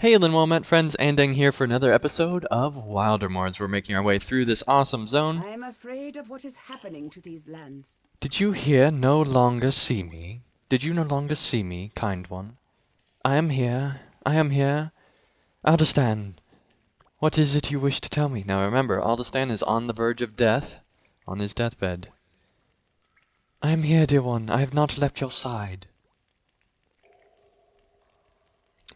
Hey Linwell friends, Andang here for another episode of Wildermore as we're making our way through this awesome zone. I am afraid of what is happening to these lands. Did you here no longer see me? Did you no longer see me, kind one? I am here. I am here. Aldistan, what is it you wish to tell me? Now remember, Aldistan is on the verge of death, on his deathbed. I am here, dear one. I have not left your side.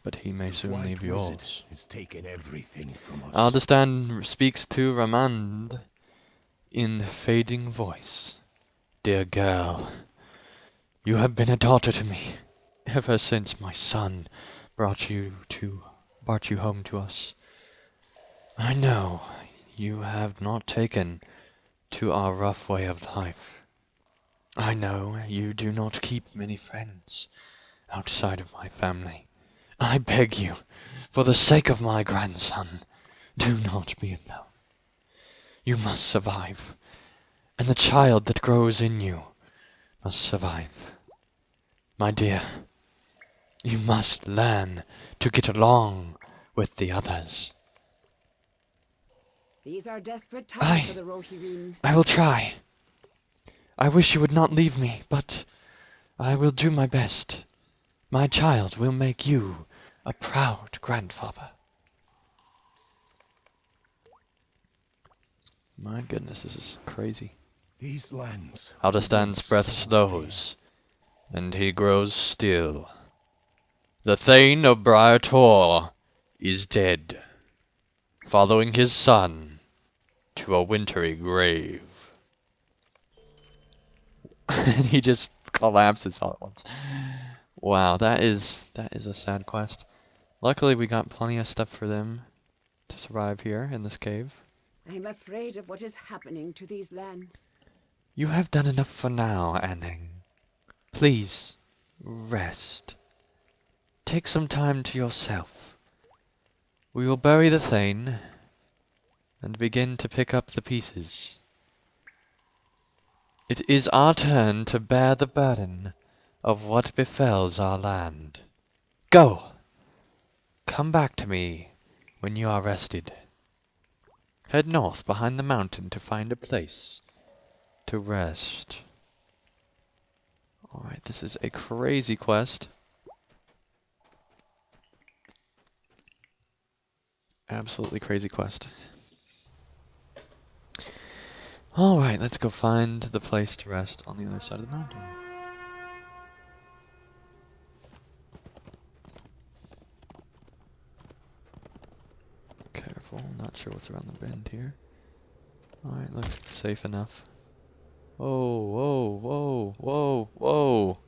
But he may soon leave yours. Has taken everything from us. Aldistan speaks to Ramand in fading voice. Dear girl, you have been a daughter to me ever since my son brought you home to us. I know you have not taken to our rough way of life. I know you do not keep many friends outside of my family. I beg you, for the sake of my grandson, do not be alone. You must survive, and the child that grows in you must survive. My dear, you must learn to get along with the others. These are desperate times for the Rohirrim. I will try. I wish you would not leave me, but I will do my best. My child will make you a proud grandfather. My goodness, this is crazy. These lands. Aldistan's breath slows, and he grows still. The Thane of Briar Tor is dead, following his son to a wintry grave. And he just collapses all at once. Wow, that is a sad quest. Luckily, we got plenty of stuff for them to survive here in this cave. I am afraid of what is happening to these lands. You have done enough for now, Anning. Please, rest. Take some time to yourself. We will bury the Thane and begin to pick up the pieces. It is our turn to bear the burden of what befells our land. Go! Come back to me when you are rested. Head north behind the mountain to find a place to rest. Alright, this is a crazy quest. Absolutely crazy quest. Alright, let's go find the place to rest on the other side of the mountain. Careful, not sure what's around the bend here. Alright, looks safe enough. Whoa, whoa, whoa, whoa, whoa!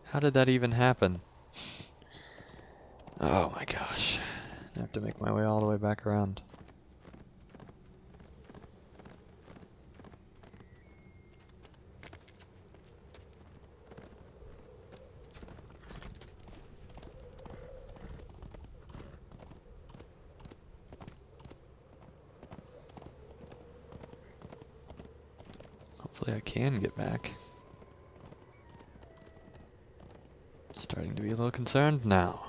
How did that even happen? Oh my gosh. I have to make my way all the way back around. Hopefully I can get back. Starting to be a little concerned now.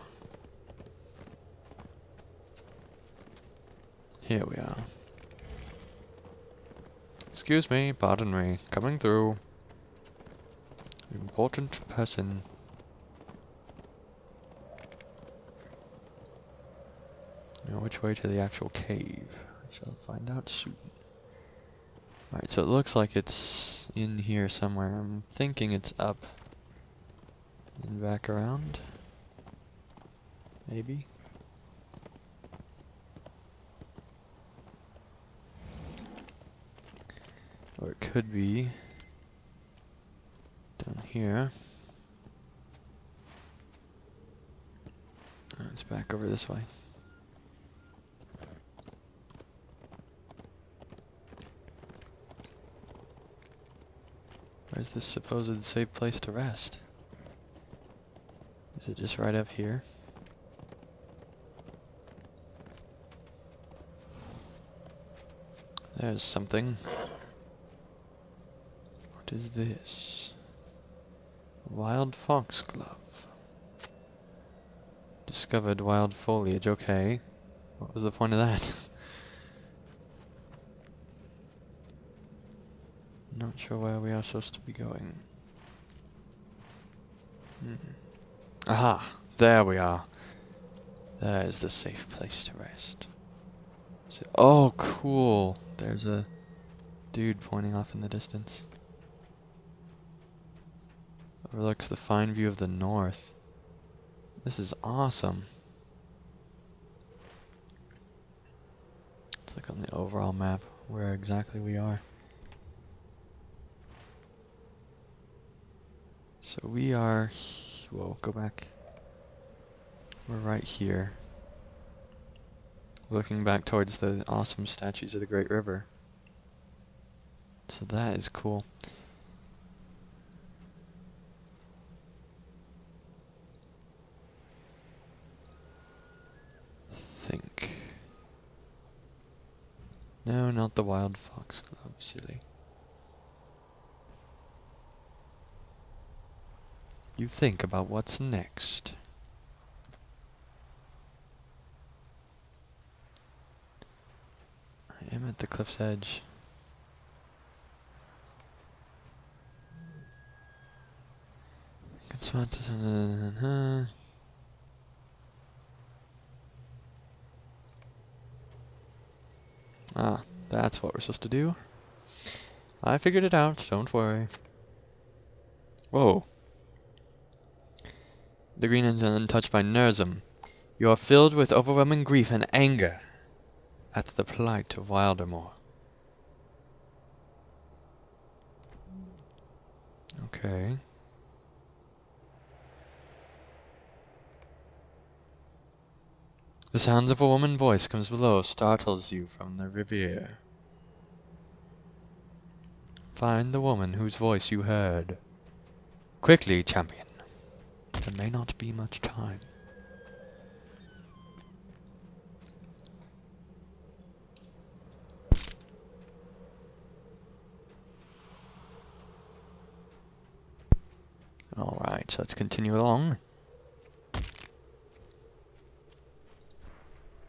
Here we are. Excuse me, pardon me, coming through. Important person. Now which way to the actual cave? I shall find out soon. Alright, so it looks like it's in here somewhere. I'm thinking it's up and back around. Maybe. Or it could be down here. It's back over this way. Where's this supposed safe place to rest? Is it just right up here? There's something. What is this? Wild foxglove. Discovered wild foliage, okay. What was the point of that? Not sure where we are supposed to be going. Aha! There we are. There is the safe place to rest. So, oh, cool. There's a dude pointing off in the distance. Overlooks the fine view of the north. This is awesome. Let's look on the overall map where exactly we are. So we are... Whoa, go back. We're right here. Looking back towards the awesome statues of the Great River. So that is cool. Think. No, not the wild foxglove, silly. You think about what's next. I am at the cliff's edge. Good spot to... Ah, that's what we're supposed to do. I figured it out, don't worry. Whoa. The green is untouched by Nerzum. You are filled with overwhelming grief and anger at the plight of Wildermore. Okay. The sounds of a woman's voice comes below, startles you from the riviere. Find the woman whose voice you heard. Quickly, champion. There may not be much time. Alright, so let's continue along.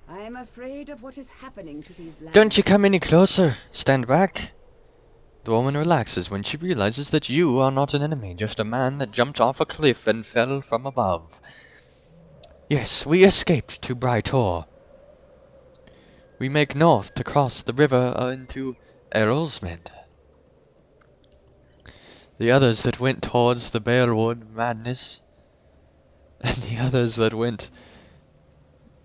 I am afraid of what is happening to these lands. Don't you come any closer. Stand back. The woman relaxes when she realizes that you are not an enemy, just a man that jumped off a cliff and fell from above. Yes, we escaped to Brightor. We make north to cross the river into Errolsmid. The others that went towards the Balewood madness, and the others that went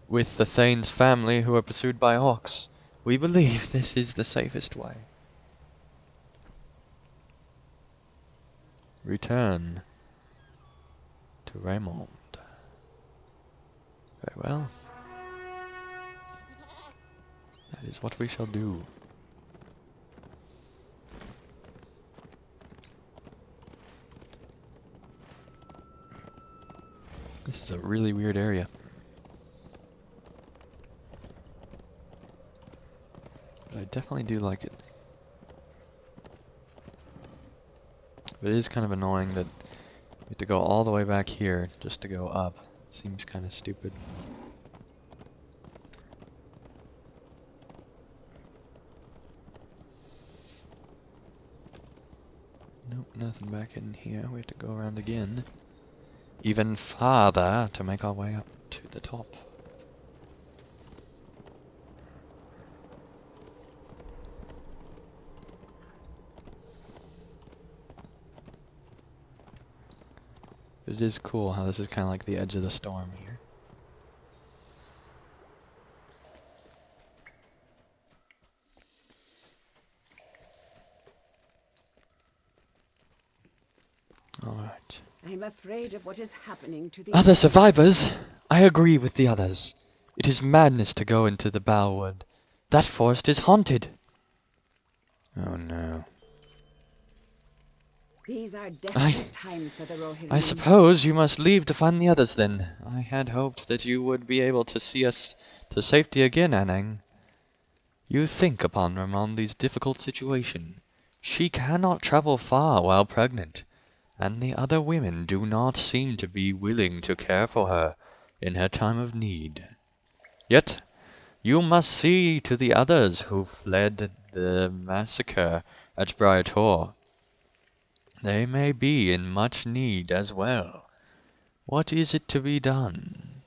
with the Thane's family who are pursued by orcs. We believe this is the safest way. Return to Raymond. Very well. That is what we shall do. This is a really weird area. But I definitely do like it. But it is kind of annoying that you have to go all the way back here just to go up. It seems kind of stupid. Nope, nothing back in here. We have to go around again. Even farther to make our way up to the top. It is cool how this is kind of like the edge of the storm here. Alright. I'm afraid of what is happening to these Other lands. survivors? I agree with the others. It is madness to go into the Balewood. That forest is haunted. Oh no. These are desperate times for the Rohirrim. I suppose you must leave to find the others then. I had hoped that you would be able to see us to safety again, Anang. You think upon Ramondi's difficult situation. She cannot travel far while pregnant, and the other women do not seem to be willing to care for her in her time of need. Yet, you must see to the others who fled the massacre at Brightor. They may be in much need as well. What is it to be done?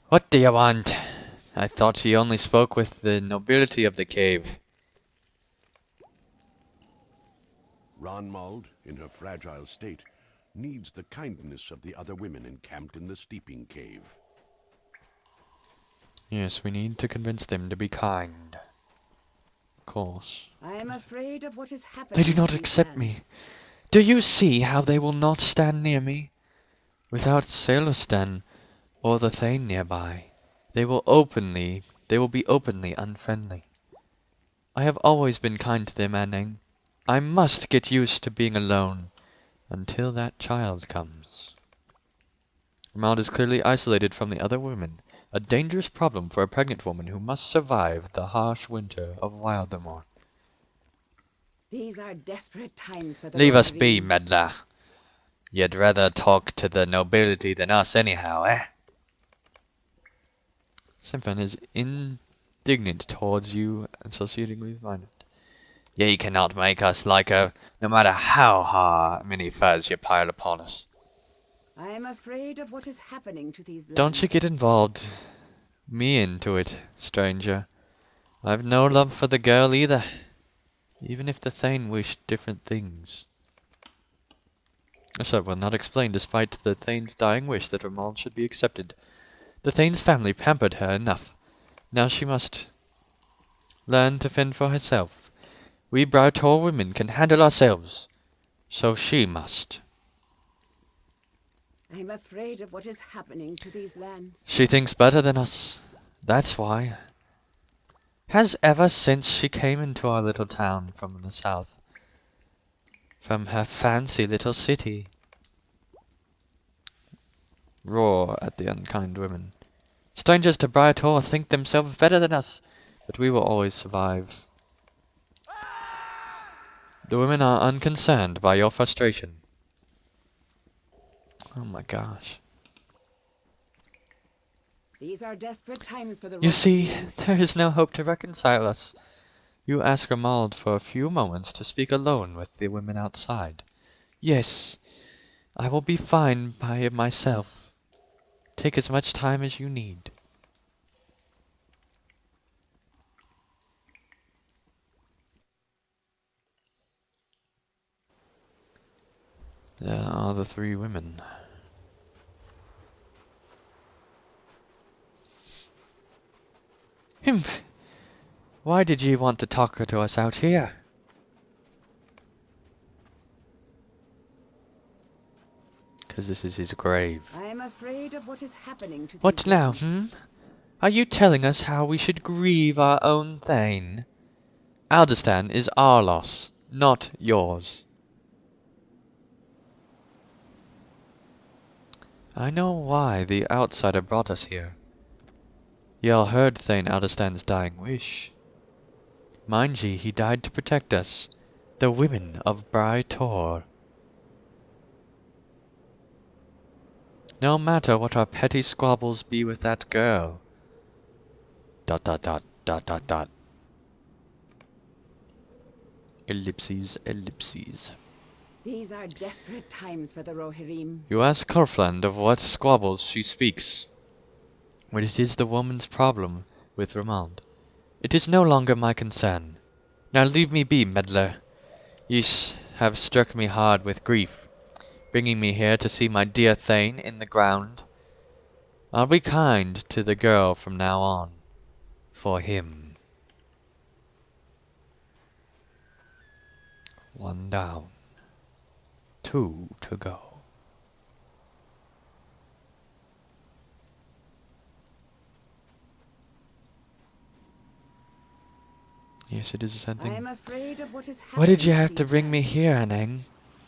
What do you want? I thought you only spoke with the nobility of the cave. Ranmald, in her fragile state, needs the kindness of the other women encamped in the steeping cave. Yes, we need to convince them to be kind. Of course. I am afraid of what is happening. They do not to these accept me. lands. Do you see how they will not stand near me? Without Celestin or the Thane nearby, they will be openly unfriendly. I have always been kind to them, Anning. I must get used to being alone until that child comes. Ramald is clearly isolated from the other women, a dangerous problem for a pregnant woman who must survive the harsh winter of Wildermore. These are desperate times for the Leave us be, Rohirrim. meddler. You'd rather talk to the nobility than us anyhow, eh? Simphan is indignant towards you associating with mine. Ye cannot make us like her, no matter how many furs you pile upon us. I am afraid of what is happening to these lands. Don't you get involved me into it, stranger. I've no love for the girl either, even if the Thane wished different things. So will not explain, despite the Thane's dying wish that Ramald should be accepted. The Thane's family pampered her enough. Now she must learn to fend for herself. We Brightor women can handle ourselves, so she must. I am afraid of what is happening to these lands. She thinks better than us, that's why. Has ever since she came into our little town from the south, from her fancy little city. Roar at the unkind women. Strangers to Brightor think themselves better than us, but we will always survive. The women are unconcerned by your frustration. Oh my gosh. These are desperate times for the You see, Rohirrim. there is no hope to reconcile us. You ask Ramald for a few moments to speak alone with the women outside. Yes, I will be fine by myself. Take as much time as you need. There are the three women. Humph! Why did ye want to talk to us out here? Because this is his grave. I am afraid of what is happening to What these now, lands. Are you telling us how we should grieve our own Thane? Aldistan is our loss, not yours. I know why the outsider brought us here. Ye all heard Thane Aldistan's dying wish. Mind ye, he died to protect us, the women of Brightor. No matter what our petty squabbles be with that girl. ... Ellipses, ellipses. These are desperate times for the Rohirrim. You ask Corfland of what squabbles she speaks. When it is the woman's problem with Ramald, it is no longer my concern. Now leave me be, meddler. Ye have struck me hard with grief, bringing me here to see my dear Thane in the ground. I'll be kind to the girl from now on, for him. One down. 2 to go. Yes, it is a sad I thing. am afraid of what is happening. Why did you to have to these bring me lands. here, Anang?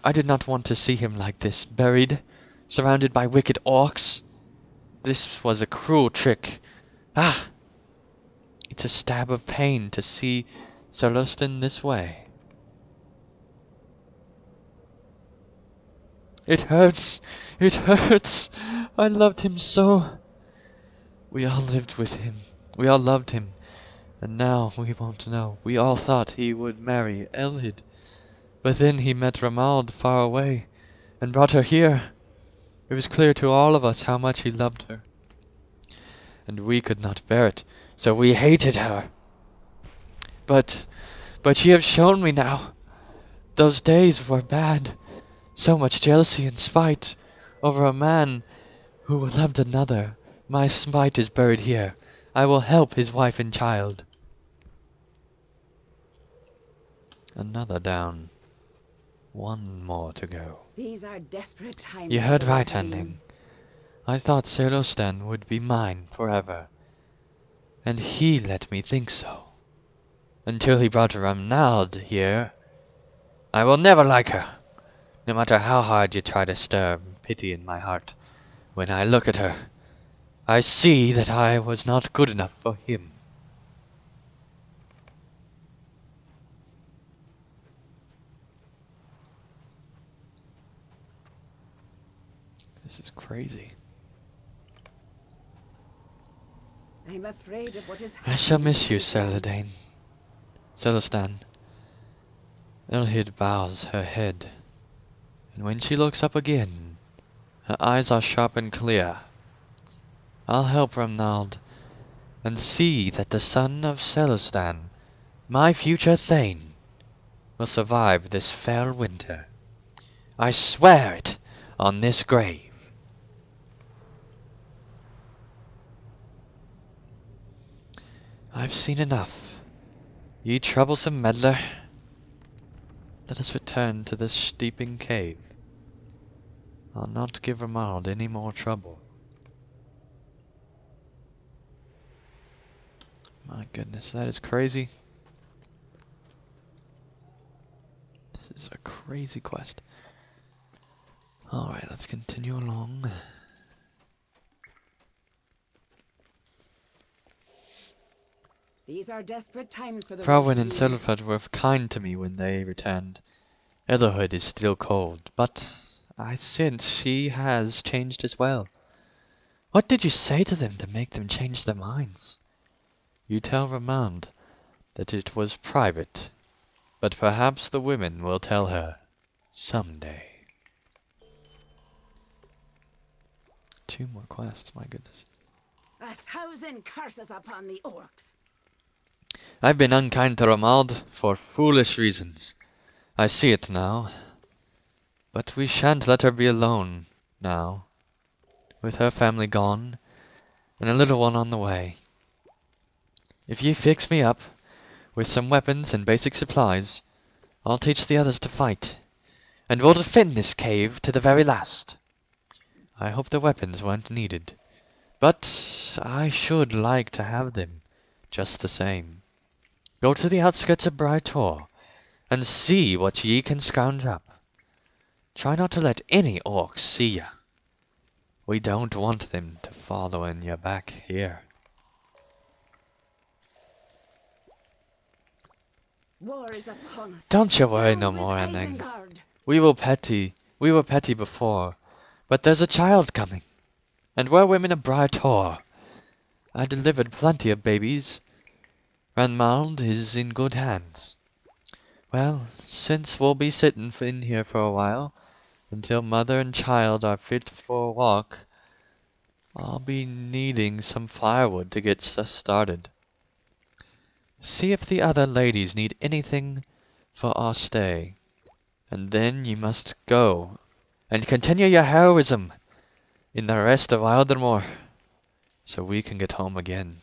I did not want to see him like this, buried, surrounded by wicked orcs. This was a cruel trick. Ah! It's a stab of pain to see Celestin this way. It hurts! It hurts! I loved him so! We all lived with him. We all loved him. And now we won't know. We all thought he would marry Elhid. But then he met Ramald far away, and brought her here. It was clear to all of us how much he loved her. And we could not bear it, so we hated her. But you have shown me now. Those days were bad. So much jealousy and spite over a man who loved another. My spite is buried here. I will help his wife and child. Another down. One more to go. These are desperate times. You heard for the right, Wolverine. Henning. I thought Celestin would be mine forever. And he let me think so. Until he brought Ramnald here. I will never like her. No matter how hard you try to stir pity in my heart. When I look at her, I see that I was not good enough for him. This is crazy. I'm afraid of what is I shall happening miss to you, these lands. Saladane. Celestin. Elhid bows her head, and when she looks up again, her eyes are sharp and clear. I'll help Ramnald, and see that the son of Celestin, my future Thane, will survive this fell winter. I swear it on this grave. I've seen enough, ye troublesome meddler. Let us return to this steeping cave. I'll not give Ramald any more trouble. My goodness, that is crazy. This is a crazy quest. Alright, let's continue along. These are desperate times for the Frauwyn and Wolverine. Selfred were kind to me when they returned. Ellerhood is still cold, but I sense she has changed as well. What did you say to them to make them change their minds? You tell Ramand that it was private, but perhaps the women will tell her someday. 2 more quests, my goodness. 1,000 curses upon the orcs. I've been unkind to Ramald for foolish reasons. I see it now. But we shan't let her be alone now, with her family gone, and a little one on the way. If ye fix me up with some weapons and basic supplies, I'll teach the others to fight, and we'll defend this cave to the very last. I hope the weapons weren't needed, but I should like to have them just the same. Go to the outskirts of Brightor, and see what ye can scrounge up. Try not to let any orcs see ya. We don't want them to follow in your back here. War is upon us. Don't you worry Down no with more, Henning. Isengard. We were petty before, but there's a child coming, and we're women of Brightor. I delivered plenty of babies. Ranmald is in good hands. Well, since we'll be sitting in here for a while, until mother and child are fit for a walk, I'll be needing some firewood to get us started. See if the other ladies need anything for our stay, and then you must go and continue your heroism in the rest of Wildermore, so we can get home again.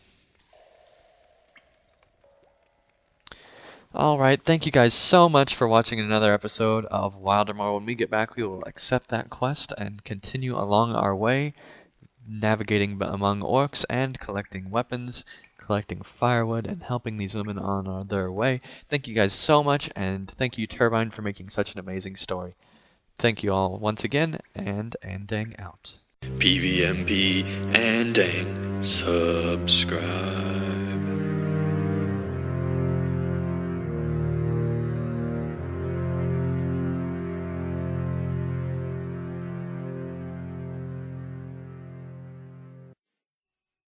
Alright, thank you guys so much for watching another episode of Wildermore. When we get back, we will accept that quest and continue along our way, navigating among orcs and collecting weapons, collecting firewood, and helping these women on their way. Thank you guys so much, and thank you, Turbine, for making such an amazing story. Thank you all once again, and Andang out. PVMP and Dang. Subscribe.